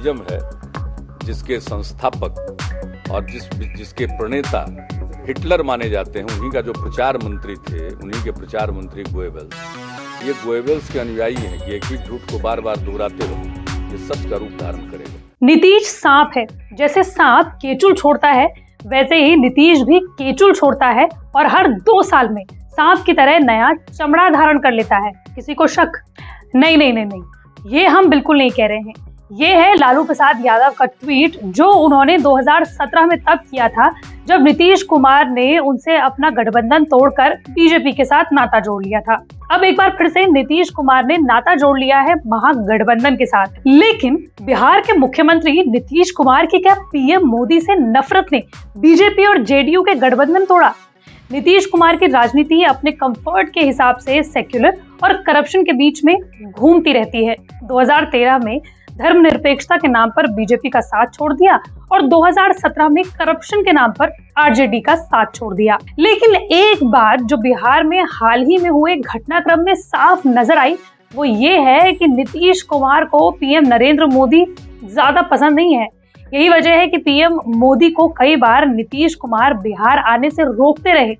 Fascism है जिसके संस्थापक और जिसके प्रणेता हिटलर माने जाते हैं, उन्हीं का जो प्रचार मंत्री थे, उन्हीं के प्रचार मंत्री गोएबल्स, ये गोएबल्स के अनुयायी हैं कि एक ही झूठ को बार बार दोहराते रहो, ये सच का रूप धारण करेगा। नीतीश सांप है। जैसे सांप केचुल छोड़ता है, वैसे ही नीतीश भी केचुल छोड़ता है और हर 2 साल में सांप की तरह नया चमड़ा धारण कर लेता है। किसी को शक? नहीं, ये हम बिल्कुल नहीं कह रहे हैं। ये है लालू प्रसाद यादव का ट्वीट जो उन्होंने 2017 में तब किया था जब नीतीश कुमार ने उनसे अपना गठबंधन तोड़कर बीजेपी के साथ नाता जोड़ लिया था। अब एक बार फिर से नीतीश कुमार ने नाता जोड़ लिया है महागठबंधन के साथ। लेकिन बिहार के मुख्यमंत्री नीतीश कुमार की क्या पीएम मोदी से नफरत ने बीजेपी और जेडीयू के गठबंधन तोड़ा? नीतीश कुमार की राजनीति अपने कंफर्ट के हिसाब से सेक्युलर और करप्शन के बीच में घूमती रहती है। 2013 में धर्मनिरपेक्षता के नाम पर बीजेपी का साथ छोड़ दिया और 2017 में करप्शन के नाम पर आरजेडी का साथ छोड़ दिया। लेकिन एक बात जो बिहार में हाल ही में हुए घटनाक्रम में साफ नजर आई, वो ये है कि नीतीश कुमार को पीएम नरेंद्र मोदी ज्यादा पसंद नहीं है। यही वजह है कि पीएम मोदी को कई बार नीतीश कुमार बिहार आने से रोकते रहे।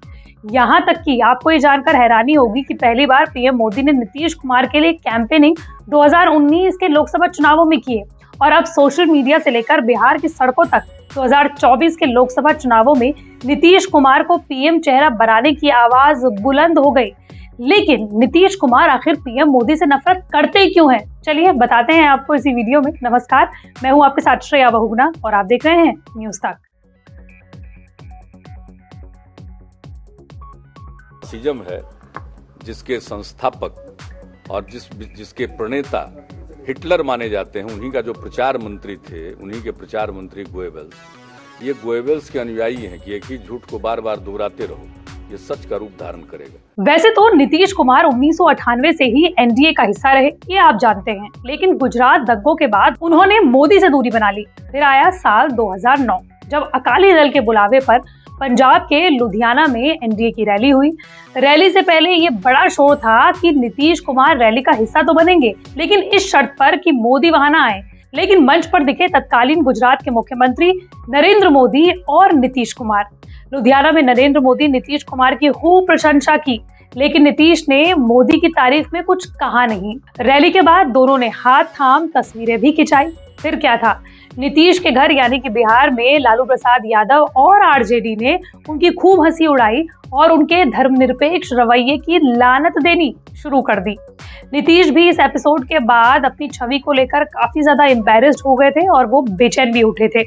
यहाँ तक कि आपको ये जानकर हैरानी होगी कि पहली बार पीएम मोदी ने नीतीश कुमार के लिए कैंपेनिंग 2019 के लोकसभा चुनावों में की है और अब सोशल मीडिया से लेकर बिहार की सड़कों तक 2024 के लोकसभा चुनावों में नीतीश कुमार को पीएम चेहरा बनाने की आवाज बुलंद हो गई। लेकिन नीतीश कुमार आखिर पीएम मोदी से नफरत करते क्यों हैं? चलिए बताते हैं आपको इसी वीडियो में। नमस्कार, मैं हूं आपके साथ श्रेया बहुगुणा और आप देख रहे हैं न्यूज़ तक। फैसिज्म है जिसके संस्थापक और जिसके प्रणेता हिटलर माने जाते हैं, उन्हीं का जो प्रचार मंत्री थे, उन्हीं के प्रचार मंत्री गोएबल्स, ये गोएबल्स के अनुयायी हैं कि एक ही झूठ को बार बार दोहराते रहो, ये सच का रूप धारण करेगा। वैसे तो नीतीश कुमार 1998 से ही एनडीए का हिस्सा रहे, ये आप जानते हैं। लेकिन गुजरात दंगों के बाद उन्होंने मोदी से दूरी बना ली। फिर आया साल 2009 जब अकाली दल के बुलावे पर पंजाब के लुधियाना में एनडीए की रैली हुई। रैली से पहले ये बड़ा शोर था कि नीतीश कुमार रैली का हिस्सा तो बनेंगे, लेकिन इस शर्त पर कि मोदी वहां ना आए। लेकिन मंच पर दिखे तत्कालीन गुजरात के मुख्यमंत्री नरेंद्र मोदी और नीतीश कुमार। लुधियाना में नरेंद्र मोदी नीतीश कुमार की खूब प्रशंसा की, लेकिन नीतीश ने मोदी की तारीफ में कुछ कहा नहीं। रैली के बाद दोनों ने हाथ थाम तस्वीरें भी खिंचाई। फिर क्या था, नीतीश के घर यानी कि बिहार में लालू प्रसाद यादव और आरजेडी ने उनकी खूब हंसी उड़ाई और उनके धर्मनिरपेक्ष रवैये की लानत देनी शुरू कर दी। नीतीश भी इस एपिसोड के बाद अपनी छवि को लेकर काफी ज्यादा एम्बैरेस्ड हो गए थे और वो बेचैन भी उठे थे।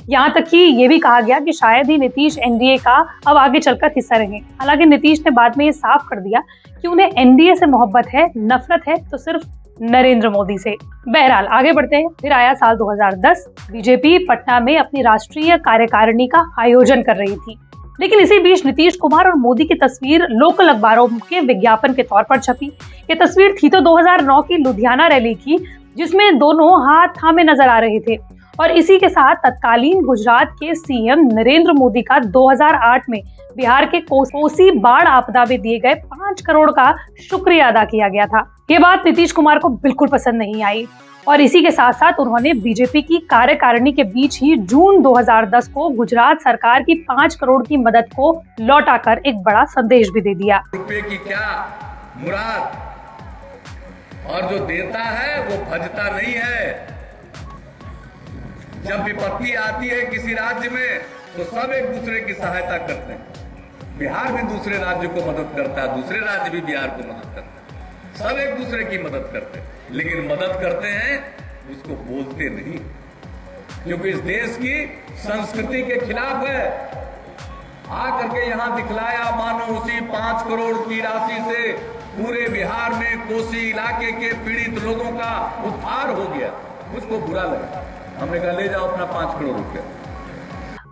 यहाँ तक कि ये भी कहा गया कि शायद ही नीतीश एनडीए का अब आगे चलकर हिस्सा रहे। हालांकि नीतीश ने बाद में ये साफ कर दिया कि उन्हें एनडीए से मोहब्बत है, नफरत है तो सिर्फ नरेंद्र मोदी से। बहरहाल आगे बढ़ते हैं। फिर आया साल 2010। बीजेपी पटना में अपनी राष्ट्रीय कार्यकारिणी का आयोजन कर रही थी, लेकिन इसी बीच नीतीश कुमार और मोदी की तस्वीर लोकल अखबारों के विज्ञापन के तौर पर छपी। ये तस्वीर थी तो 2009 की लुधियाना रैली की, जिसमें दोनों हाथ थामे नजर आ रहे थे और इसी के साथ तत्कालीन गुजरात के सीएम नरेंद्र मोदी का 2008 में बिहार के कोसी बाढ़ आपदा में दिए गए 5 करोड़ का शुक्रिया अदा किया गया था। ये बात नीतीश कुमार को बिल्कुल पसंद नहीं आई और इसी के साथ साथ उन्होंने बीजेपी की कार्यकारिणी के बीच ही जून 2010 को गुजरात सरकार की 5 करोड़ की मदद को लौटाकर एक बड़ा संदेश भी दे दिया। रुपए की क्या मुराद, और जो देता है वो भजता नहीं है। जब विपत्ति आती है किसी राज्य में तो सब एक दूसरे की सहायता करते हैं। बिहार भी दूसरे राज्य को मदद करता है, दूसरे राज्य भी बिहार को मदद करता है, सब एक दूसरे की मदद करते हैं। लेकिन मदद करते हैं उसको बोलते नहीं, क्योंकि इस देश की संस्कृति के खिलाफ है। आकर के यहाँ दिखलाया मानो उसी 5 करोड़ की राशि से पूरे बिहार में कोसी इलाके के पीड़ित लोगों का उद्धार हो गया। मुझको बुरा लगा, हमने कहा ले जाओ अपना 5 करोड़ रुपया।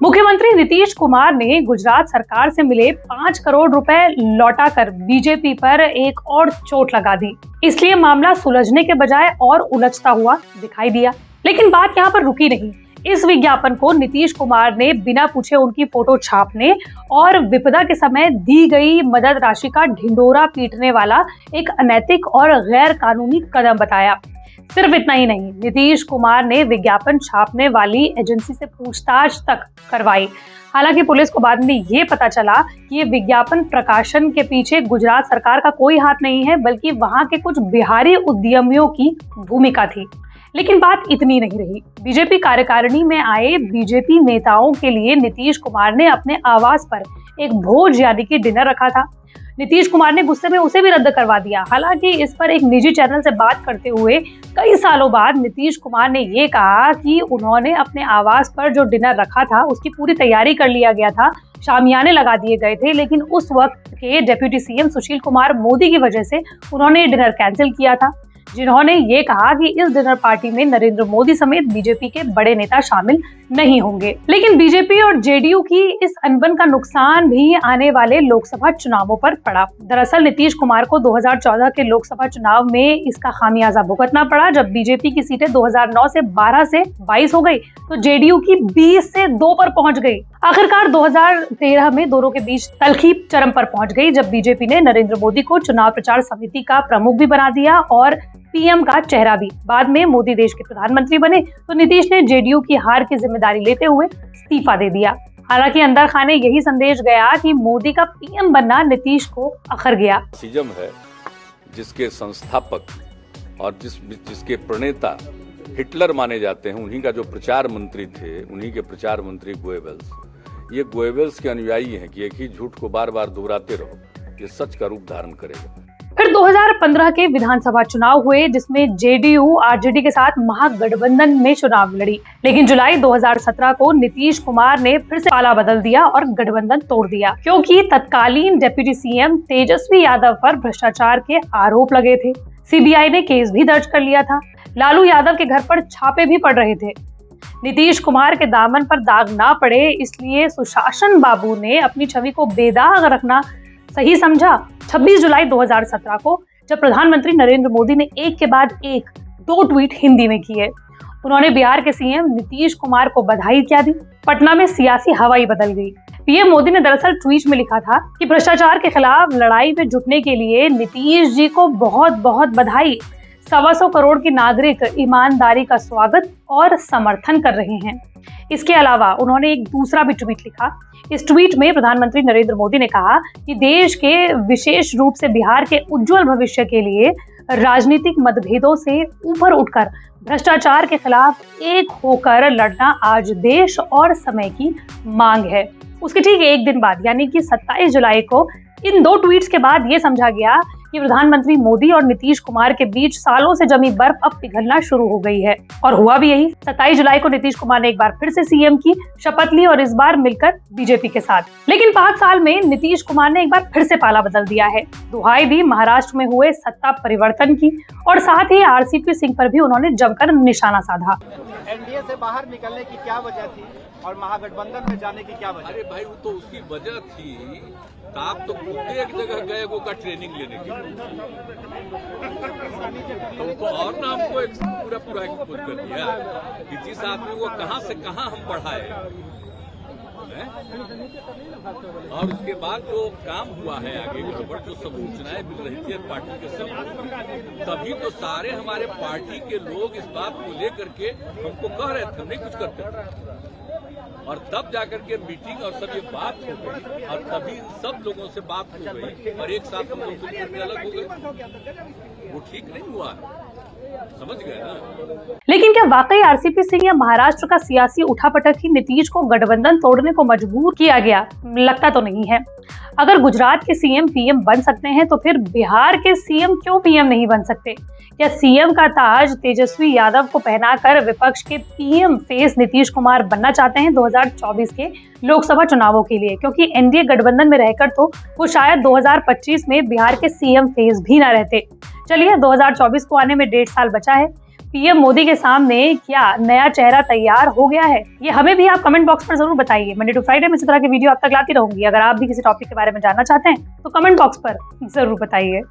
मुख्यमंत्री नीतीश कुमार ने गुजरात सरकार से मिले 5 करोड़ रुपए लौटाकर बीजेपी पर एक और चोट लगा दी। इसलिए मामला सुलझने के बजाय और उलझता हुआ दिखाई दिया। लेकिन बात यहाँ पर रुकी नहीं। इस विज्ञापन को नीतीश कुमार ने बिना पूछे उनकी फोटो छापने और विपदा के समय दी गई मदद राशि का ढिंढोरा पीटने वाला एक अनैतिक और गैर कानूनी कदम बताया। सिर्फ इतना ही नहीं, नीतीश कुमार ने विज्ञापन छापने वाली एजेंसी से पूछताछ तक करवाई। हालांकि पुलिस को बाद में ये पता चला कि ये विज्ञापन प्रकाशन के पीछे गुजरात सरकार का कोई हाथ नहीं है, बल्कि वहां के कुछ बिहारी उद्यमियों की भूमिका थी। लेकिन बात इतनी नहीं रही। बीजेपी कार्यकारिणी में आए बीजेपी नेताओं के लिए नीतीश कुमार ने अपने आवास पर एक भोज यानी कि डिनर रखा था। नीतीश कुमार ने गुस्से में उसे भी रद्द करवा दिया। हालांकि इस पर एक निजी चैनल से बात करते हुए कई सालों बाद नीतीश कुमार ने ये कहा कि उन्होंने अपने आवास पर जो डिनर रखा था उसकी पूरी तैयारी कर लिया गया था, शामियाने लगा दिए गए थे, लेकिन उस वक्त के डिप्टी सीएम सुशील कुमार मोदी की वजह से उन्होंने डिनर कैंसिल किया था, जिन्होंने ये कहा कि इस डिनर पार्टी में नरेंद्र मोदी समेत बीजेपी के बड़े नेता शामिल नहीं होंगे। लेकिन बीजेपी और जेडीयू की इस अनबन का नुकसान भी आने वाले लोकसभा चुनावों पर पड़ा। दरअसल नीतीश कुमार को 2014 के लोकसभा चुनाव में इसका खामियाजा भुगतना पड़ा। जब बीजेपी की सीटें 2009 से 12 से 22 हो गई तो जेडीयू की 20 से 2 पर पहुंच गई। आखिरकार 2013 में दोनों के बीच तलखी चरम पर पहुंच गई, जब बीजेपी ने नरेंद्र मोदी को चुनाव प्रचार समिति का प्रमुख भी बना दिया और पीएम का चेहरा भी। बाद में मोदी देश के प्रधानमंत्री बने तो नीतीश ने जेडीयू की हार की जिम्मेदारी लेते हुए इस्तीफा दे दिया। हालांकि अंदर खाने यही संदेश गया कि मोदी का पीएम बनना नीतीश को अखर गया। सीजम है जिसके संस्थापक और जिसके प्रणेता हिटलर माने जाते हैं, उन्हीं का जो प्रचार मंत्री थे, उन्हीं के प्रचार मंत्री गोएबल्स, ये गोएबल्स के अनुयायी हैं कि एक ही झूठ को बार बार दोहराते रहो, ये सच का रूप धारण करेगा। फिर 2015 के विधानसभा चुनाव हुए, जिसमें जेडीयू आरजेडी के साथ महागठबंधन में चुनाव लड़ी। लेकिन जुलाई 2017 को नीतीश कुमार ने फिर से पाला बदल दिया और गठबंधन तोड़ दिया, क्योंकि तत्कालीन डिप्टी सीएम तेजस्वी यादव पर भ्रष्टाचार के आरोप लगे थे। सीबीआई ने केस भी दर्ज कर लिया था। लालू यादव के घर पर छापे भी पड़ रहे थे। नीतीश कुमार के दामन पर दाग ना पड़े, इसलिए सुशासन बाबू ने अपनी छवि को बेदाग रखना सही समझा। 26 जुलाई 2017 को जब प्रधानमंत्री नरेंद्र मोदी ने एक के बाद एक 2 ट्वीट हिंदी में किए, उन्होंने बिहार के सीएम नीतीश कुमार को बधाई क्या दी। पटना में सियासी हवा ही बदल गई। पीएम मोदी ने दरअसल ट्वीट में लिखा था कि भ्रष्टाचार के खिलाफ लड़ाई में जुटने के लिए नीतीश जी को बहुत बहुत बधाई। 125 करोड़ के नागरिक ईमानदारी का स्वागत और समर्थन कर रहे हैं। इसके अलावा उन्होंने एक दूसरा भी ट्वीट लिखा। इस ट्वीट में प्रधानमंत्री नरेंद्र मोदी ने कहा कि देश के विशेष रूप से बिहार के उज्जवल भविष्य के लिए राजनीतिक मतभेदों से ऊपर उठकर भ्रष्टाचार के खिलाफ एक होकर लड़ना आज देश और समय की मांग है। उसके ठीक एक दिन बाद यानी कि 27 जुलाई को इन 2 ट्वीट्स के बाद ये समझा गया कि प्रधानमंत्री मोदी और नीतीश कुमार के बीच सालों से जमी बर्फ अब पिघलना शुरू हो गई है। और हुआ भी यही। 27 जुलाई को नीतीश कुमार ने एक बार फिर से सीएम की शपथ ली और इस बार मिलकर बीजेपी के साथ। लेकिन 5 साल में नीतीश कुमार ने एक बार फिर से पाला बदल दिया है। दुहाई दी महाराष्ट्र में हुए सत्ता परिवर्तन की और साथ ही आरसीपी सिंह पर भी उन्होंने जमकर निशाना साधा। एनडीए से बाहर निकलने की क्या वजह थी और महागठबंधन में जाने की क्या वजह? अरे भाई, वो तो उसकी वजह थी, आप तो खुद एक जगह गए वो का ट्रेनिंग लेने की, तो और ना हमको पूरा एक्सपोज कर दिया कि जिस आदमी को कहां से कहां हम बढ़ाए। और उसके बाद जो काम हुआ है आगे जो सब सूचनाएं मिल रही थी पार्टी के सब, तभी तो सारे हमारे पार्टी के लोग इस बात को लेकर के हमको कह रहे थे हम नहीं कुछ करते, और तब जाकर के मीटिंग और सब ये बात हो गई और तभी सब लोगों से बात हो गई और एक साथ हम लोग अलग हो गए। वो ठीक नहीं हुआ, समझ गए ना। लेकिन क्या वाकई आरसीपी सिंह या महाराष्ट्र का सियासी उठापटक ही नीतीश को गठबंधन तोड़ने को मजबूर किया गया? लगता तो नहीं है। अगर गुजरात के सीएम पीएम बन सकते हैं तो फिर बिहार के सीएम क्यों पीएम नहीं बन सकते? क्या सीएम का ताज तेजस्वी यादव को पहनाकर विपक्ष के पीएम फेस नीतीश कुमार बनना चाहते हैं 2024 के लोकसभा चुनावों के लिए? क्योंकि एनडीए गठबंधन में रहकर तो वो शायद 2025 में बिहार के सीएम फेस भी ना रहते। चलिए, 2024 को आने में 1.5 साल बचा है। पीएम मोदी के सामने क्या नया चेहरा तैयार हो गया है? ये हमें भी आप कमेंट बॉक्स पर जरूर बताइए। मंडे टू फ्राइडे में इसी तरह की वीडियो आप तक लाती रहूंगी। अगर आप भी किसी टॉपिक के बारे में जानना चाहते हैं तो कमेंट बॉक्स पर जरूर बताइए।